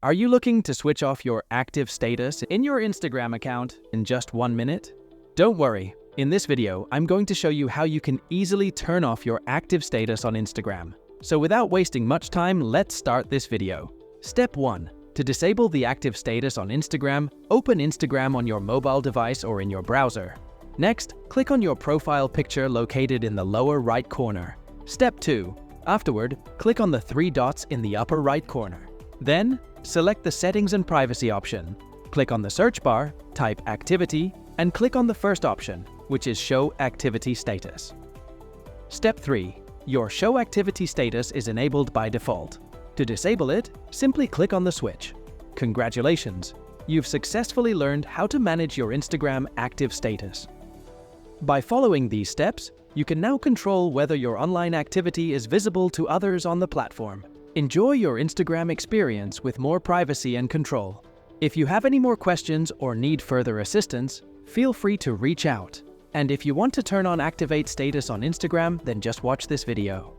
Are you looking to switch off your active status in your Instagram account in just 1 minute? Don't worry, in this video, I'm going to show you how you can easily turn off your active status on Instagram. So without wasting much time, let's start this video. Step 1. To disable the active status on Instagram, open Instagram on your mobile device or in your browser. Next, click on your profile picture located in the lower right corner. Step 2. Afterward, click on the 3 dots in the upper right corner. Then, select the Settings and Privacy option. Click on the search bar, type Activity, and click on the first option, which is Show Activity Status. Step 3. Your Show Activity Status is enabled by default. To disable it, simply click on the switch. Congratulations! You've successfully learned how to manage your Instagram active status. By following these steps, you can now control whether your online activity is visible to others on the platform. Enjoy your Instagram experience with more privacy and control. If you have any more questions or need further assistance, feel free to reach out. And if you want to turn on Activate Status on Instagram, then just watch this video.